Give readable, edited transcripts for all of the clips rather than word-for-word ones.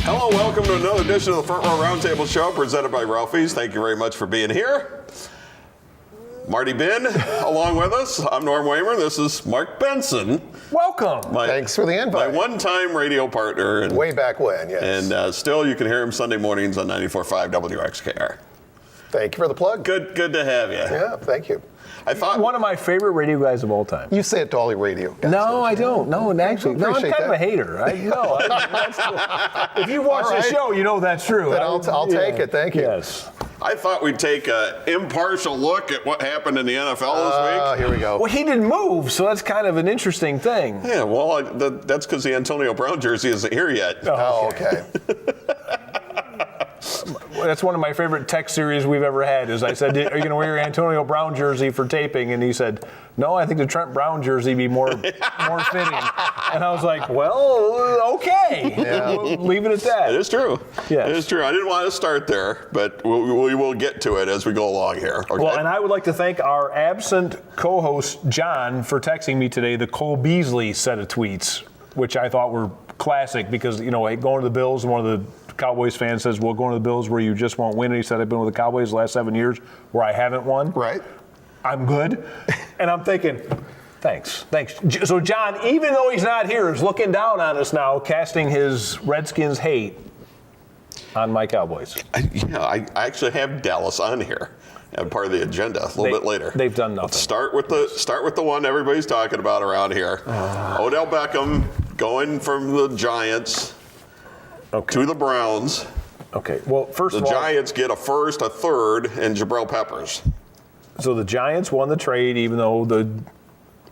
Hello, welcome to another edition of the Front Row Roundtable Show presented by Ralphie's. Thank you very much for being here. Marty Bin, along with us. I'm Norm Waymer. This is Mark Benson. Welcome. Thanks for the invite. My one-time radio partner. And, way back when, yes. And still, you can hear him Sunday mornings on 94.5 WXKR. Thank you for the plug. Good to have you. Yeah, thank you. I thought One of my favorite radio guys of all time. You say it to all your radio guys. No, I don't. No, actually, no, I'm Appreciate kind of a that. hater. If you watch the show, you know that's true. Then I'll take it. Thank you. Yes. I thought we'd take an impartial look at what happened in the NFL this week. Here we go. Well, he didn't move, so that's kind of an interesting thing. Yeah, well, that's because the Antonio Brown jersey isn't here yet. Oh, okay. That's one of my favorite text series we've ever had. Is I said, "Are you going to wear your Antonio Brown jersey for taping?" And he said, "No, I think the Trent Brown jersey be more fitting." And I was like, "Well, okay, we'll leave it at that." It is true. Yes. It is true. I didn't want to start there, but we will get to it as we go along here. Okay? Well, and I would like to thank our absent co-host John for texting me today the Cole Beasley set of tweets, which I thought were classic because, you know, going to the Bills, and one of the Cowboys fans says, "Well, going to the Bills where you just won't win." And he said, "I've been with the Cowboys the last 7 years where I haven't won. Right. I'm good." And I'm thinking, thanks. So John, even though he's not here, is looking down on us now, casting his Redskins hate on my Cowboys. I actually have Dallas on here. Part of the agenda a little bit later. They've done nothing. Let's start with the one everybody's talking about around here. Odell Beckham going from the Giants to the Browns. Okay. Well, first The of all, Giants get a first, a third, and Jabril Peppers. so the Giants won the trade, even though the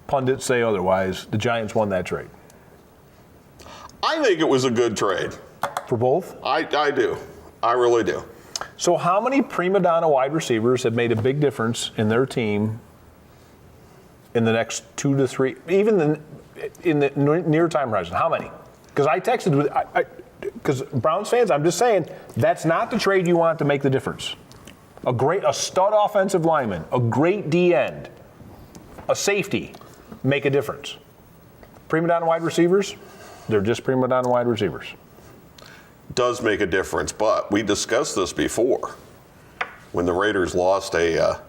pundits say otherwise. The Giants won that trade. I think it was a good trade. For both? I do. I really do. So how many prima donna wide receivers have made a big difference in their team in the next 2 to 3, even in the near time horizon? How many? Because I texted with, because Browns fans, I'm just saying, that's not the trade you want to make the difference. A stud offensive lineman, a great D end, a safety, make a difference. Prima donna wide receivers, they're just prima donna wide receivers. Does make a difference, but we discussed this before when the Raiders lost a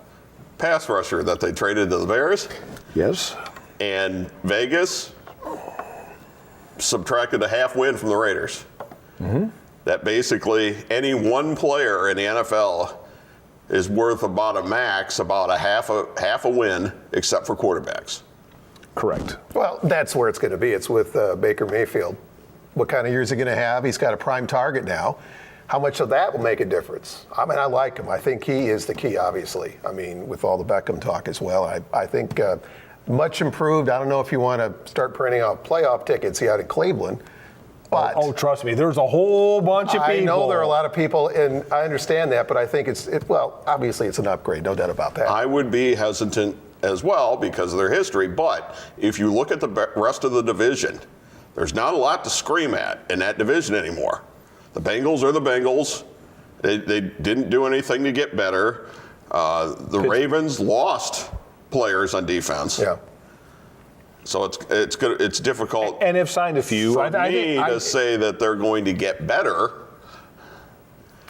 pass rusher that they traded to the Bears. Yes. And Vegas subtracted a half win from the Raiders. Mm-hmm. That basically any one player in the NFL is worth about a half a win, except for quarterbacks. Correct. Well, that's where it's going to be. It's with Baker Mayfield. What kind of year is he going to have? He's got a prime target now. How much of that will make a difference? I mean, I like him. I think he is the key, obviously. I mean, with all the Beckham talk as well. I think much improved. I don't know if you want to start printing out playoff tickets out in Cleveland. But Oh, trust me, there's a whole bunch of people. I know there are a lot of people, and I understand that, but I think well, obviously it's an upgrade, no doubt about that. I would be hesitant as well because of their history, but if you look at the rest of the division, there's not a lot to scream at in that division anymore. The Bengals are the Bengals. They didn't do anything to get better. The Ravens lost players on defense. Yeah. So it's difficult. And have signed a few. For me to say that they're going to get better.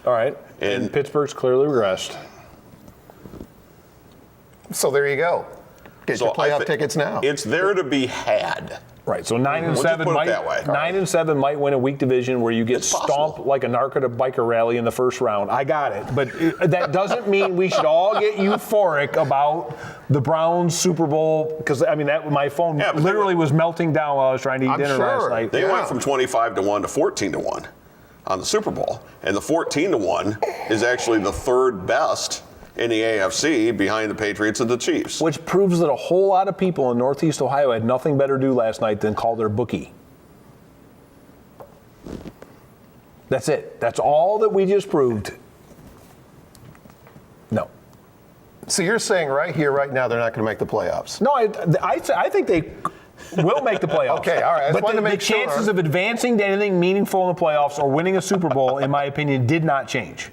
All right. And Pittsburgh's clearly regressed. So there you go. Get your playoff tickets now. It's there to be had. Right, so 9 and 7 put it that way. 9 and 7 might win a weak division where you get It's stomped possible. like a narc at a biker rally in the first round. I got it, but that doesn't mean we should all get euphoric about the Browns Super Bowl because I mean my phone literally was melting down while I was trying to eat dinner last night. They went from 25-1 to 14-1 on the Super Bowl, and the 14-1 is actually the third best in the AFC behind the Patriots and the Chiefs. Which proves that a whole lot of people in Northeast Ohio had nothing better to do last night than call their bookie. That's it. That's all that we just proved. No. So you're saying right here, right now, they're not going to make the playoffs? No, I think they will make the playoffs. Okay, all right. I just But wanted to the make sure. chances of advancing to anything meaningful in the playoffs or winning a Super Bowl, in my opinion, did not change.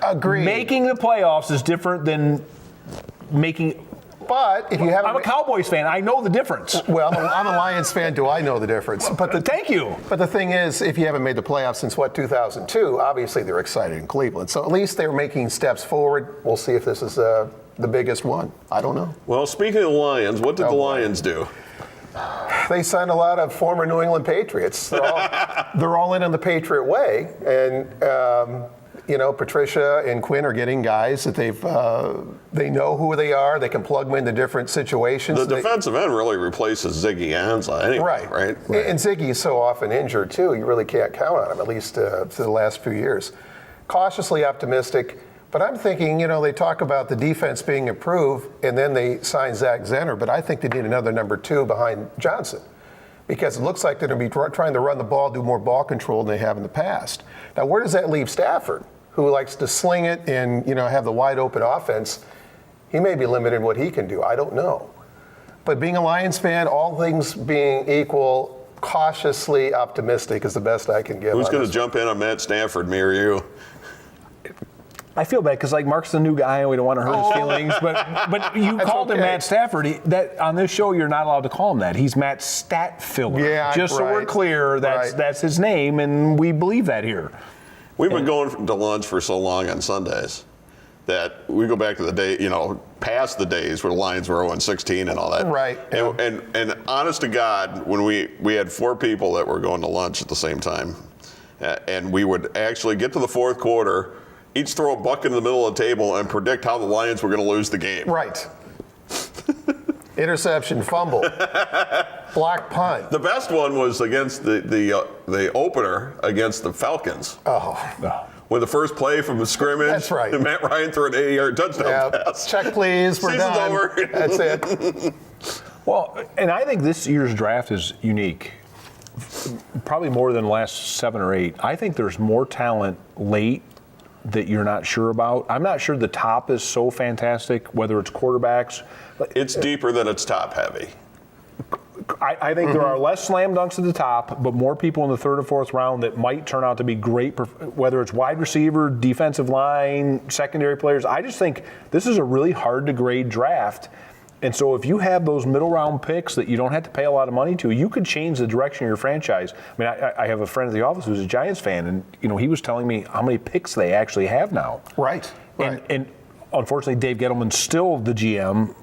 Agreed. Making the playoffs is different than making But if you haven't, I'm a Cowboys fan. I know the difference. well, I'm a Lions fan. Do I know the difference? Thank you. But the thing is, if you haven't made the playoffs since 2002, obviously they're excited in Cleveland. So at least they're making steps forward. We'll see if this is the biggest one. I don't know. Well, speaking of the Lions, what did the Lions do? They signed a lot of former New England Patriots. They're all in on the Patriot way, and Patricia and Quinn are getting guys that they know who they are. They can plug them into different situations. The defensive end really replaces Ziggy Ansah anyway, right? And Ziggy is so often injured too. You really can't count on him, at least for the last few years. Cautiously optimistic. But I'm thinking, they talk about the defense being improved, and then they sign Zach Zenner, but I think they need another number 2 behind Johnson, because it looks like they're going to be trying to run the ball, do more ball control than they have in the past. Now, where does that leave Stafford, who likes to sling it and, have the wide open offense? He may be limited in what he can do. I don't know. But being a Lions fan, all things being equal, cautiously optimistic is the best I can give. Who's going to jump in on Matt Stafford, me or you? I feel bad because Mark's the new guy and we don't want to hurt his feelings. But you called him Matt Stafford. That on this show you're not allowed to call him that. He's Matt Statfiller. Yeah, just so we're clear, that's his name, and we believe that here. We've been going to lunch for so long on Sundays that we go back to the day, past the days where the Lions were 0-16 and all that. Right. And honest to God, when we had 4 people that were going to lunch at the same time, and we would actually get to the fourth quarter, each throw a buck in the middle of the table and predict how the Lions were going to lose the game. Right. Interception, fumble, block punt. The best one was against the opener against the Falcons. Oh. When the first play from the scrimmage, that's right. And Matt Ryan threw an 80-yard touchdown pass. Check, please. We're Season's done. over. That's it. Well, and I think this year's draft is unique. Probably more than the last 7 or 8. I think there's more talent late that you're not sure about. I'm not sure the top is so fantastic, whether it's quarterbacks. It's deeper than it's top heavy. I think there are less slam dunks at the top, but more people in the 3rd or 4th round that might turn out to be great, whether it's wide receiver, defensive line, secondary players. I just think this is a really hard to grade draft. And so if you have those middle round picks that you don't have to pay a lot of money to, you could change the direction of your franchise. I mean, I have a friend at the office who's a Giants fan, and he was telling me how many picks they actually have now. Right. And unfortunately, Dave Gettleman's still the GM.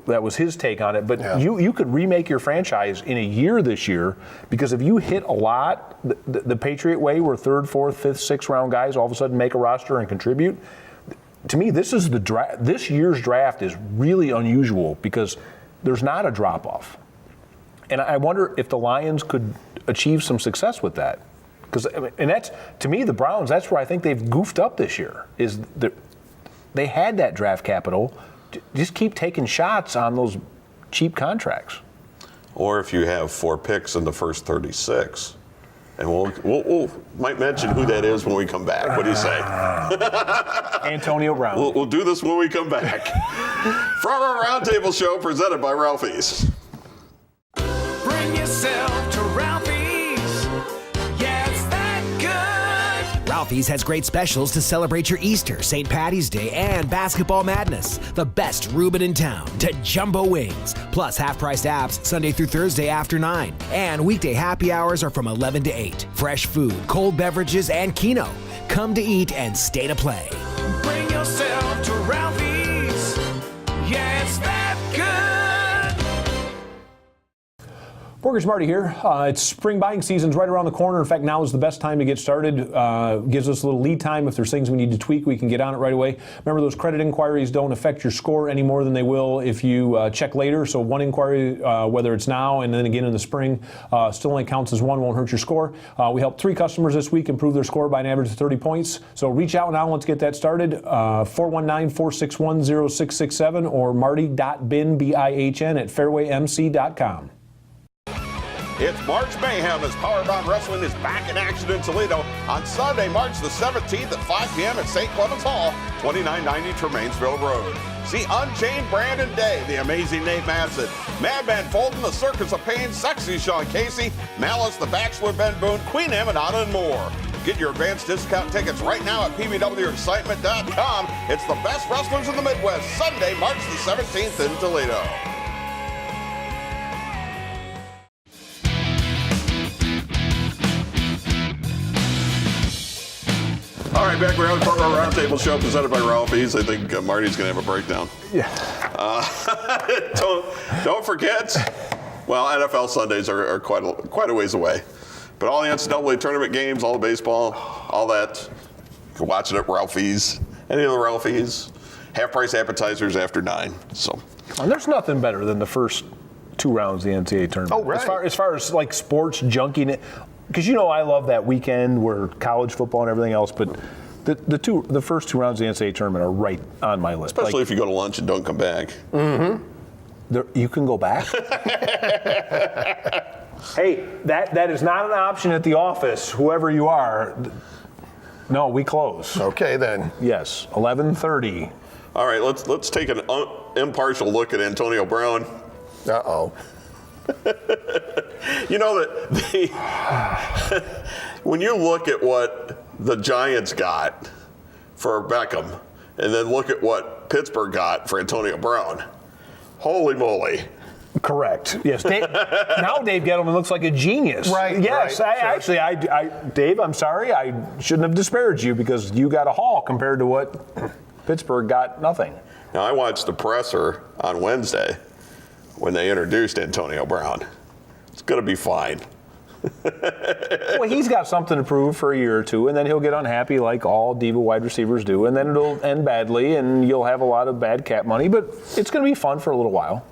That was his take on it. But you could remake your franchise in a year this year, because if you hit a lot the Patriot way, where 3rd, 4th, 5th, 6th round guys all of a sudden make a roster and contribute. To me, this is the draft. This year's draft is really unusual because there's not a drop-off. And I wonder if the Lions could achieve some success with that. And that's, to me, the Browns, that's where I think they've goofed up this year, is they had that draft capital. Just keep taking shots on those cheap contracts. Or if you have 4 picks in the first 36. And we'll might mention who that is when we come back. What do you say? Antonio Brown. We'll do this when we come back. From our Roundtable show presented by Ralphie's. Bring yourself to Ralphie's. Yeah, it's that good. Ralphie's has great specials to celebrate your Easter, St. Patty's Day, and Basketball Madness. The best Reuben in town to jumbo wings, plus half-priced apps Sunday through Thursday after 9. And weekday happy hours are from 11 to 8. Fresh food, cold beverages, and Keno. Come to eat and stay to play. Bring yourself to Ralphie's. Yeah, it's that good. Mortgage Marty here. It's spring buying season's right around the corner. In fact, now is the best time to get started. Gives us a little lead time. If there's things we need to tweak, we can get on it right away. Remember, those credit inquiries don't affect your score any more than they will if you check later. So one inquiry, whether it's now and then again in the spring, still only counts as one, won't hurt your score. We helped 3 customers this week improve their score by an average of 30 points. So reach out now. Let's get that started. 419-461-0667 or marty.bin, B-I-H-N, at fairwaymc.com. It's March Mayhem as Power Bound Wrestling is back in action in Toledo on Sunday, March the 17th at 5 p.m. at St. Clements Hall, 2990 Tremainsville Road. See Unchained Brandon Day, the amazing Nate Madsen, Madman Fulton, the Circus of Pain, Sexy Sean Casey, Malice, the Bachelor Ben Boone, Queen Amadonna, and more. Get your advanced discount tickets right now at pbwexcitement.com. It's the best wrestlers in the Midwest, Sunday, March the 17th in Toledo. All right, back around for our Roundtable show presented by Ralphie's. I think Marty's going to have a breakdown. Yeah. Don't forget, well, NFL Sundays are quite a ways away. But all the NCAA tournament games, all the baseball, all that, you can watch it at Ralphie's. Any of the Ralphie's. Half-price appetizers after 9. So. And there's nothing better than the first 2 rounds of the NCAA tournament. Oh, right. As far as like sports junking, because I love that weekend where college football and everything else, but the first 2 rounds of the NCAA tournament are right on my list. Especially if you go to lunch and don't come back. Mm-hmm. You can go back? Hey, that is not an option at the office, whoever you are. No, we close. Okay, then. Yes, 11:30. All right, let's take an impartial look at Antonio Brown. Uh-oh. You know that when you look at what the Giants got for Beckham and then look at what Pittsburgh got for Antonio Brown, holy moly. Correct. Yes. Now Dave Gettleman looks like a genius. Right. Yes. Right, sure. Dave, I'm sorry. I shouldn't have disparaged you because you got a haul compared to what Pittsburgh got nothing. Now, I watched the presser on Wednesday when they introduced Antonio Brown. It's going to be fine. Well, he's got something to prove for a year or two, and then he'll get unhappy like all diva wide receivers do, and then it'll end badly, and you'll have a lot of bad cap money, but it's going to be fun for a little while.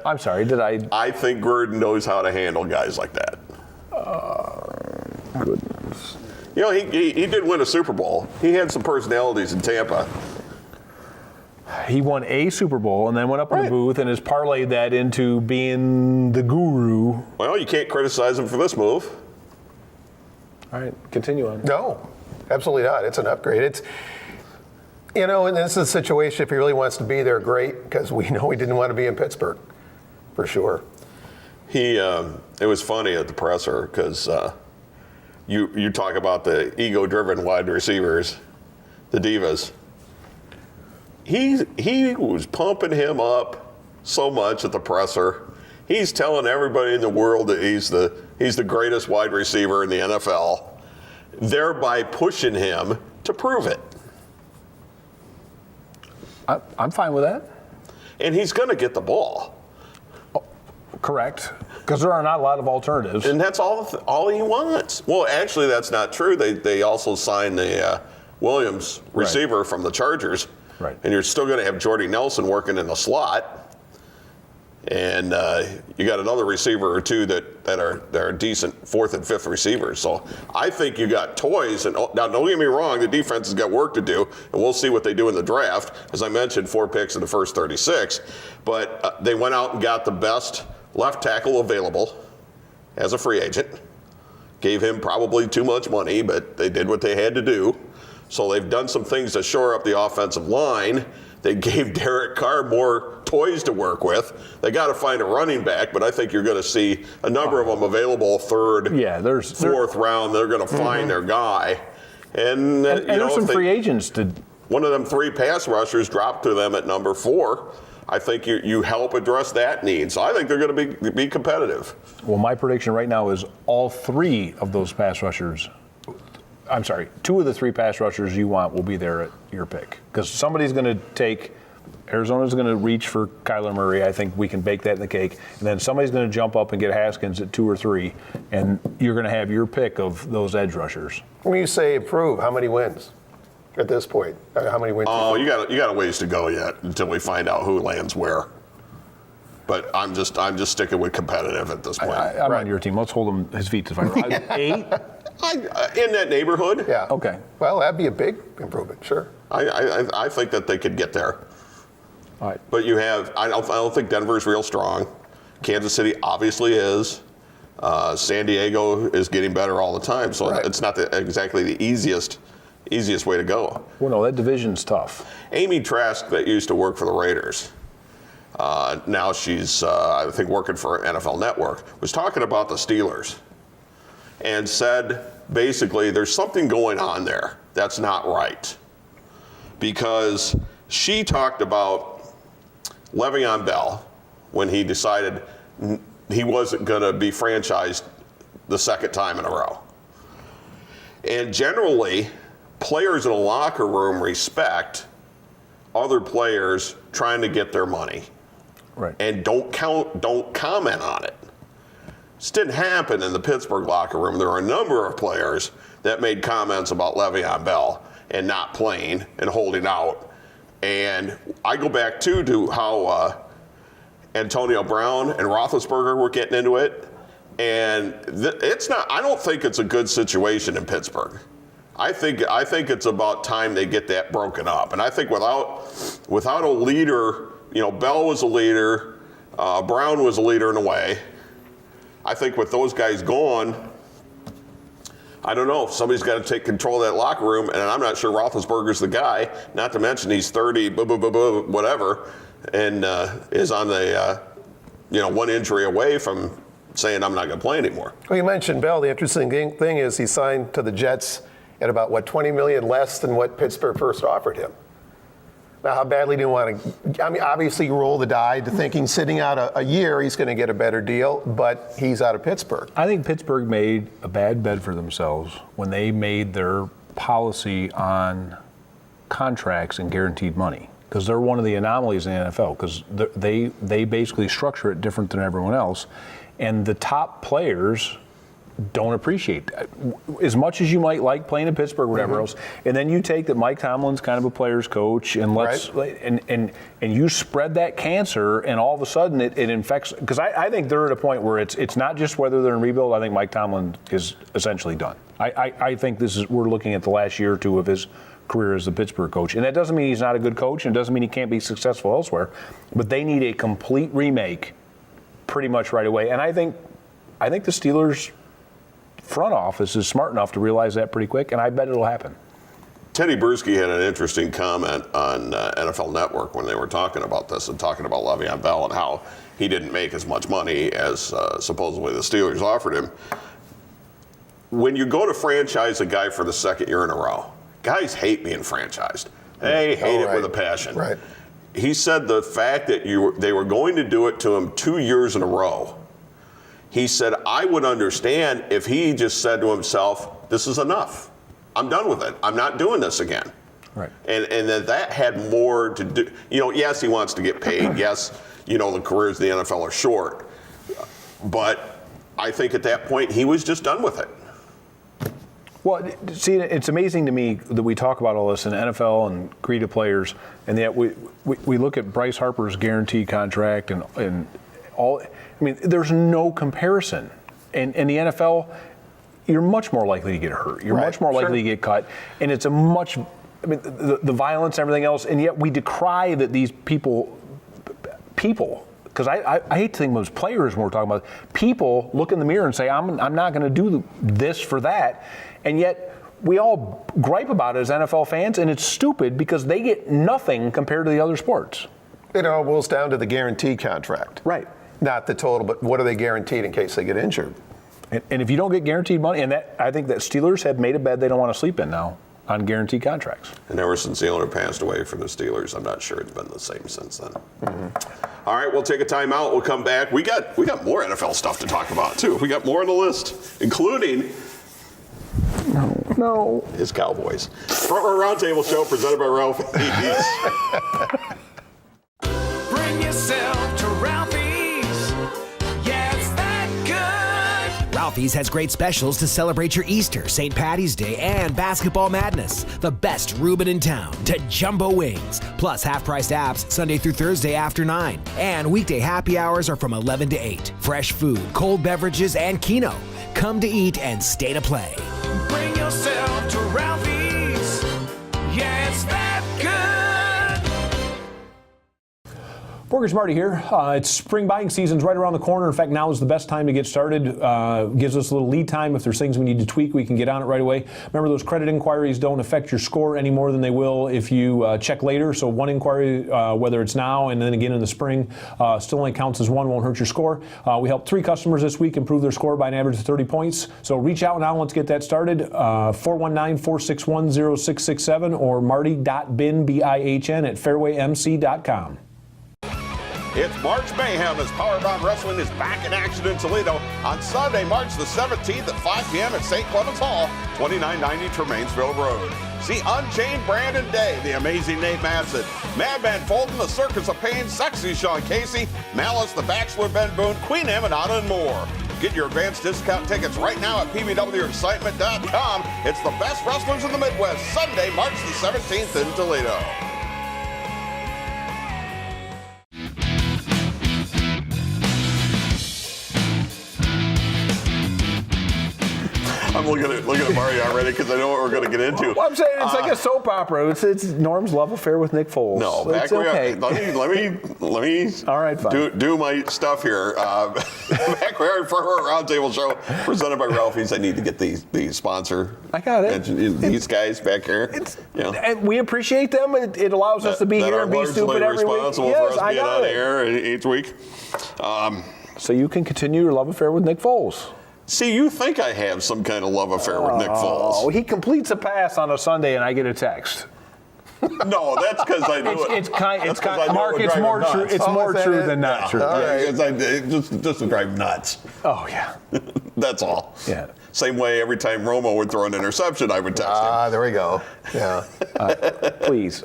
I'm sorry, did I? I think Gruden knows how to handle guys like that. Goodness. He did win a Super Bowl. He had some personalities in Tampa. He won a Super Bowl and then went up in the booth and has parlayed that into being the guru. Well, you can't criticize him for this move. All right, continue on. No, absolutely not. It's an upgrade. And this is a situation, if he really wants to be there, great, because we know he didn't want to be in Pittsburgh, for sure. It was funny at the presser because you talk about the ego-driven wide receivers, the divas. He was pumping him up so much at the presser. He's telling everybody in the world that he's the greatest wide receiver in the NFL, thereby pushing him to prove it. I'm fine with that. And he's going to get the ball. Correct, because there are not a lot of alternatives. And that's all he wants. Well, actually, that's not true. They also signed the Williams receiver from the Chargers. Right. And you're still going to have Jordy Nelson working in the slot. And you got another receiver or two that are decent 4th and 5th receivers. So I think you got toys. And now, don't get me wrong, the defense has got work to do, and we'll see what they do in the draft. As I mentioned, 4 picks in the first 36. But they went out and got the best left tackle available as a free agent. Gave him probably too much money, but they did what they had to do. So they've done some things to shore up the offensive line. They gave Derek Carr more toys to work with. They got to find a running back, but I think you're going to see a number of them available 3rd, 4th round. They're going to find their guy. And there's some free agents to. One of them 3 pass rushers dropped to them at number 4. I think you help address that need. So I think they're going to be competitive. Well, my prediction right now is all 3 of those pass rushers. I'm sorry, 2 of the 3 pass rushers you want will be there at your pick. Because somebody's going to take, Arizona's going to reach for Kyler Murray. I think we can bake that in the cake. And then somebody's going to jump up and get Haskins at 2 or 3. And you're going to have your pick of those edge rushers. When you say improve, how many wins at this point? How many wins? Oh, you got a ways to go yet until we find out who lands where. But I'm just sticking with competitive at this point. I'm on your team. Let's hold him his feet to the fire. 8? In that neighborhood. Yeah. Okay. Well, that'd be a big improvement, sure. I think that they could get there. All right. But you have, I don't think Denver's real strong. Kansas City obviously is. San Diego is getting better all the time, so it's not exactly the easiest way to go. Well, no, that division's tough. Amy Trask, that used to work for the Raiders, now she's, I think, working for NFL Network, was talking about the Steelers. and said basically there's something going on there that's not right. Because she talked about Le'Veon Bell when he decided he wasn't going to be franchised the second time in a row. And generally, players in a locker room respect other players trying to get their money. Right. And don't comment on it. This didn't happen in the Pittsburgh locker room. There were a number of players that made comments about Le'Veon Bell and not playing and holding out. And I go back to how Antonio Brown and Roethlisberger were getting into it. And it's not. I don't think it's a good situation in Pittsburgh. I think it's about time they get that broken up. And I think without a leader, Bell was a leader, Brown was a leader in a way. I think with those guys gone, I don't know. Somebody's got to take control of that locker room, and I'm not sure Roethlisberger's the guy. Not to mention he's 30, whatever, and is on the one injury away from saying I'm not going to play anymore. Well, you mentioned Bell. The interesting thing is he signed to the Jets at about, $20 million less than what Pittsburgh first offered him. Now, how badly do you want to? I mean, obviously, you roll the die to thinking sitting out a year, he's going to get a better deal, but he's out of Pittsburgh. I think Pittsburgh made a bad bed for themselves when they made their policy on contracts and guaranteed money, because they're one of the anomalies in the NFL, because they basically structure it different than everyone else, and the top players don't appreciate that. As much as you might like playing in Pittsburgh or whatever else, and then you take that Mike Tomlin's kind of a player's coach, and and you spread that cancer, and all of a sudden it infects. Because I think they're at a point where it's not just whether they're in rebuild. I think Mike Tomlin is essentially done. I think we're looking at the last year or two of his career as the Pittsburgh coach, and that doesn't mean he's not a good coach, and it doesn't mean he can't be successful elsewhere. But they need a complete remake, pretty much right away. And I think the Steelers front office is smart enough to realize that pretty quick, and I bet it'll happen. Teddy Bruschi had an interesting comment on NFL Network when they were talking about this and talking about Le'Veon Bell and how he didn't make as much money as supposedly the Steelers offered him. When you go to franchise a guy for the second year in a row, guys hate being franchised. They hate it with a passion. Right. He said the fact that they were going to do it to him 2 years in a row, he said, I would understand if he just said to himself, this is enough. I'm done with it. I'm not doing this again. Right. And that had more to do, yes, he wants to get paid. Yes, the careers in the NFL are short. But I think at that point, he was just done with it. Well, see, it's amazing to me that we talk about all this in NFL and greed of players, and yet we look at Bryce Harper's guaranteed contract and all. I mean, there's no comparison. And in the NFL, you're much more likely to get hurt. You're much more likely to get cut. And it's the violence and everything else, and yet we decry that these people, because I hate to think of those players when we're talking about, people look in the mirror and say, I'm not going to do this for that. And yet we all gripe about it as NFL fans, and it's stupid because they get nothing compared to the other sports. It all boils down to the guaranteed contract. Right. Not the total, but what are they guaranteed in case they get injured? And if you don't get guaranteed money, and I think that Steelers have made a bed they don't want to sleep in now on guaranteed contracts. And ever since the owner passed away for the Steelers, I'm not sure it's been the same since then. Mm-hmm. All right, we'll take a timeout. We'll come back. We got more NFL stuff to talk about, too. We got more on the list, including his Cowboys. Front Row Roundtable show presented by Ralph. Bring yourself to Ralphie's. Yeah, it's that good. Ralphie's has great specials to celebrate your Easter, St. Patty's Day, and Basketball Madness. The best Reuben in town to jumbo wings. Plus half-priced apps Sunday through Thursday after 9. And weekday happy hours are from 11 to 8. Fresh food, cold beverages, and Keno. Come to eat and stay to play. Bring yourself to Ralphie's. Yeah, it's that good. Mortgage Marty here. It's spring buying season's right around the corner. In fact, now is the best time to get started. Gives us a little lead time. If there's things we need to tweak, we can get on it right away. Remember, those credit inquiries don't affect your score any more than they will if you check later. So one inquiry, whether it's now and then again in the spring, still only counts as one, won't hurt your score. We helped 3 customers this week improve their score by an average of 30 points. So reach out now. Let's get that started. 419-461-0667 or marty.bin, B-I-H-N, at fairwaymc.com. It's March Mayhem as Powerbound Wrestling is back in action in Toledo on Sunday, March the 17th at 5 p.m. at St. Clements Hall, 2990 Tremainsville Road. See Unchained Brandon Day, the amazing Nate Madsen, Madman Fulton, the Circus of Pain, Sexy Sean Casey, Malice, the Bachelor Ben Boone, Queen Eminata, and more. Get your advanced discount tickets right now at pbwexcitement.com. It's the best wrestlers in the Midwest, Sunday, March the 17th in Toledo. I'm looking at Mario already because I know what we're going to get into. Well, I'm saying it's like a soap opera. It's Norm's love affair with Nick Foles. No, it's okay. Let me. All right, fine. Do my stuff here. Back we are for our Roundtable show presented by Ralphie's. I need to get the sponsor. I got it. These guys back here. And we appreciate them. It allows us to be here and be stupid every week. Responsible for us being on air each week. So you can continue your love affair with Nick Foles. See, you think I have some kind of love affair with Nick Foles. Oh, he completes a pass on a Sunday and I get a text. No, that's because I knew it. Mark, it's more true. It's more true than not true. Yeah, just to drive nuts. Oh, yeah. That's all. Yeah. Same way every time Romo would throw an interception, I would text him. There we go. Yeah. Please,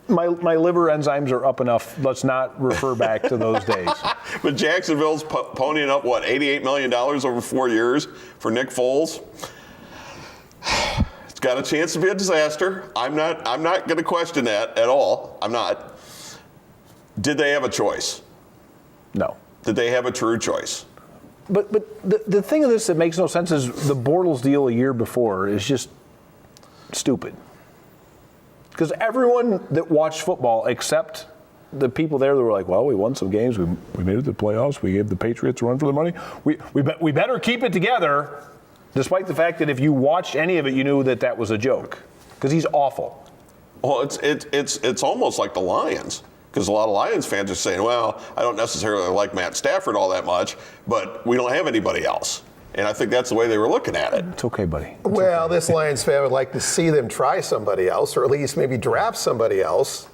my liver enzymes are up enough. Let's not refer back to those days. But Jacksonville's ponying up, what, $88 million over 4 years for Nick Foles? It's got a chance to be a disaster. I'm not going to question that at all. I'm not. Did they have a choice? No. Did they have a true choice? But the thing of this that makes no sense is the Bortles deal a year before is just stupid. Because everyone that watched football, except the people there that were like, well, we won some games, we made it to the playoffs, we gave the Patriots a run for their money, we better keep it together, despite the fact that if you watched any of it, you knew that was a joke. Because he's awful. Well, it's almost like the Lions. Because a lot of Lions fans are saying, well, I don't necessarily like Matt Stafford all that much, but we don't have anybody else. And I think that's the way they were looking at it. It's okay, buddy. This Lions fan would like to see them try somebody else, or at least maybe draft somebody else.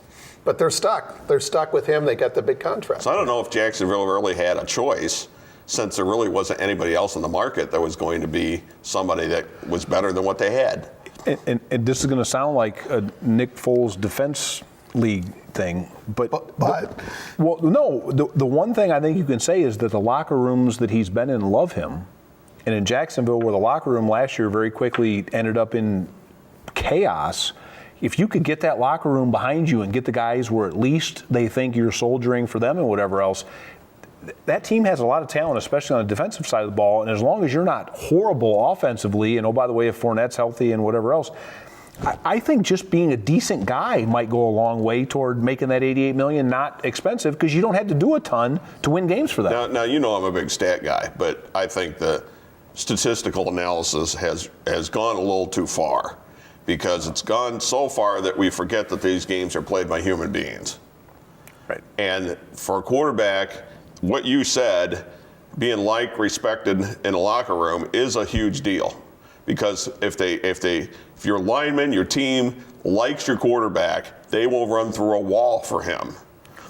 But they're stuck. They're stuck with him. They got the big contract. So I don't know if Jacksonville really had a choice, since there really wasn't anybody else in the market that was going to be somebody that was better than what they had. And this is going to sound like a Nick Foles defense league thing, but the one thing I think you can say is that the locker rooms that he's been in love him. And in Jacksonville, where the locker room last year very quickly ended up in chaos, if you could get that locker room behind you and get the guys where at least they think you're soldiering for them and whatever else, that team has a lot of talent, especially on the defensive side of the ball. And as long as you're not horrible offensively, and oh, by the way, if Fournette's healthy and whatever else, I think just being a decent guy might go a long way toward making that $88 million not expensive, because you don't have to do a ton to win games for them. Now you know I'm a big stat guy, but I think the statistical analysis has gone a little too far, because it's gone so far that we forget that these games are played by human beings. Right. And for a quarterback, what you said, being liked, respected in a locker room, is a huge deal. Because if your lineman, your team likes your quarterback, they will run through a wall for him.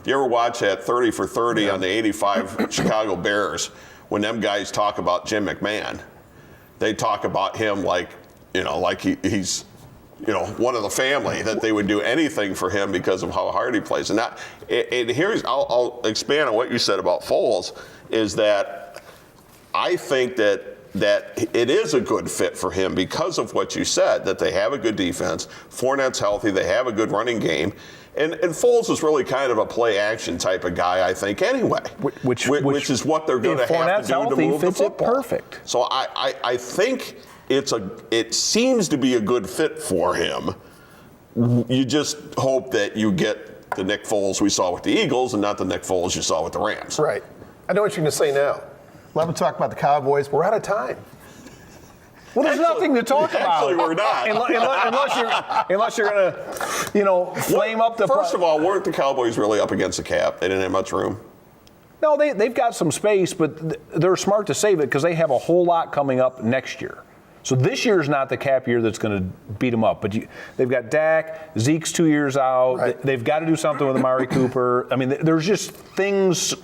You ever watch that 30 for 30 on the 85 Chicago Bears? When them guys talk about Jim McMahon, they talk about him like he's one of the family, that they would do anything for him because of how hard he plays. And I'll expand on what you said about Foles, is that I think that it is a good fit for him because of what you said, that they have a good defense, Fournette's healthy, they have a good running game. And Foles is really kind of a play-action type of guy, I think, anyway. Which is what they're going to have to do to move the football. Perfect. So I think it seems to be a good fit for him. You just hope that you get the Nick Foles we saw with the Eagles and not the Nick Foles you saw with the Rams. Right. I know what you're going to say now. Love to talk about the Cowboys. We're out of time. Well, there's nothing to talk about. Actually, we're not. unless you're going to, flame up the. First of all, weren't the Cowboys really up against the cap? They didn't have much room. No, they've got some space, but they're smart to save it because they have a whole lot coming up next year. So this year's not the cap year that's going to beat them up. But they've got Dak, Zeke's 2 years out. Right. They've got to do something with Amari Cooper. I mean, there's just things.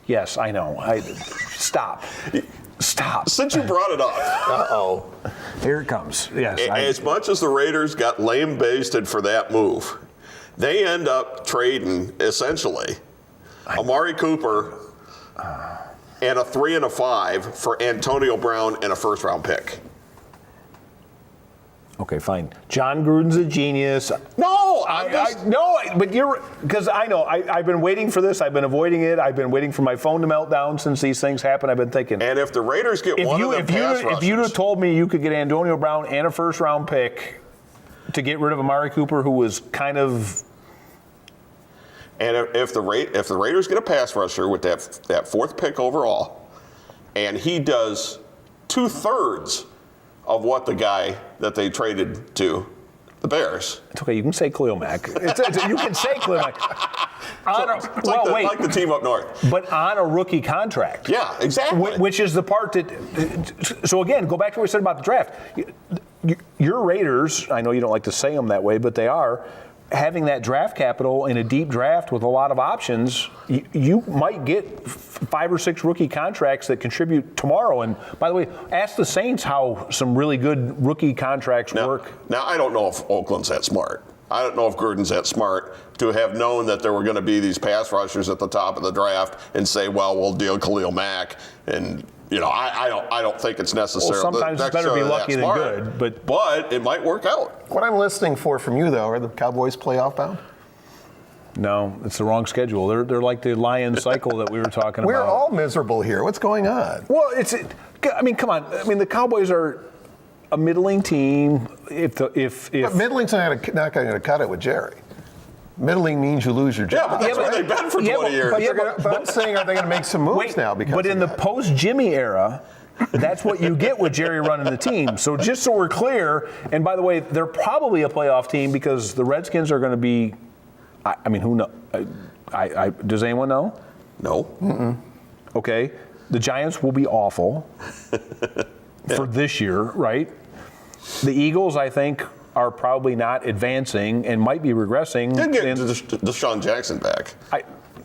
Yes, I know. Stop. Since you brought it up. Uh-oh. Here it comes. Yes. As much as the Raiders got lame-basted for that move, they end up trading, essentially, Amari Cooper and a 3 and a 5 for Antonio Brown and a first-round pick. Okay, fine. John Gruden's a genius. No, But because I know I've been waiting for this. I've been avoiding it. I've been waiting for my phone to melt down since these things happen. I've been thinking. And if the Raiders get one of them pass rushers, if you'd have told me you could get Antonio Brown and a first-round pick to get rid of Amari Cooper, who was kind of. And if the Raiders get a pass rusher with that fourth pick overall, and he does 2/3 of what the guy that they traded to, the Bears. It's okay. You can say Khalil Mack. You can say Khalil Mack. Like the team up north. But on a rookie contract. Yeah, exactly. Which is the part that. So again, go back to what we said about the draft. Your Raiders, I know you don't like to say them that way, but they are. Having that draft capital in a deep draft with a lot of options, you might get 5 or 6 rookie contracts that contribute tomorrow. And by the way, ask the Saints how some really good rookie contracts work. Now, I don't know if Oakland's that smart. I don't know if Gruden's that smart to have known that there were going to be these pass rushers at the top of the draft and say, well, we'll deal Khalil Mack. And, I don't think it's necessary. Well, sometimes it's better to be lucky than good. But it might work out. What I'm listening for from you, though, are the Cowboys playoff bound? No, it's the wrong schedule. They're like the Lions cycle that we were talking about. We're all miserable here. What's going on? Well, come on. I mean, the Cowboys are a middling team. But middling's not going to cut it with Jerry. Middling means you lose your job. Yeah, but that's where they've been for 20 years. But I'm saying, are they going to make some moves now? But in the post-Jimmy era, that's what you get with Jerry running the team. So just so we're clear, and by the way, they're probably a playoff team because the Redskins are going to be. I mean, who knows? Does anyone know? No. Mm-mm. Okay. The Giants will be awful for this year, right? The Eagles, I think, are probably not advancing and might be regressing. Did get Deshaun Jackson back.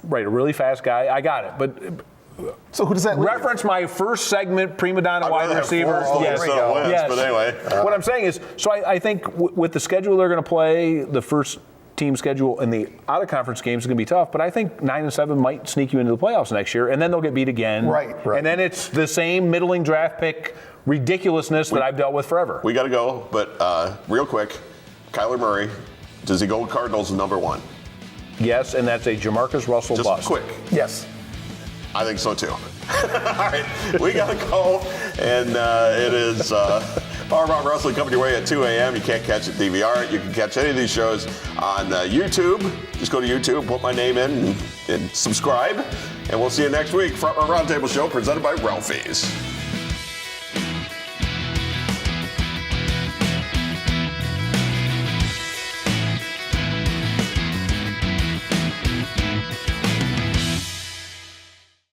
Right, a really fast guy. I got it. But so who does that leave? Reference my first segment, prima donna wide receiver. Yes. But anyway. What I'm saying is, so I think with the schedule they're going to play, the first team schedule and the out-of-conference games is going to be tough, but I think 9-7 might sneak you into the playoffs next year, and then they'll get beat again. Right. And then it's the same middling draft pick ridiculousness that I've dealt with forever. We got to go, but real quick, Kyler Murray, does he go with Cardinals as number 1? Yes, and that's a Jamarcus Russell Just bust. quick. Yes. I think so too. All right, we got to go, and it is Power About Wrestling coming your way at 2 a.m. You can't catch it DVR. You can catch any of these shows on YouTube. Just go to YouTube, put my name in, and subscribe, and we'll see you next week. Front Row Roundtable Show presented by Ralphie's.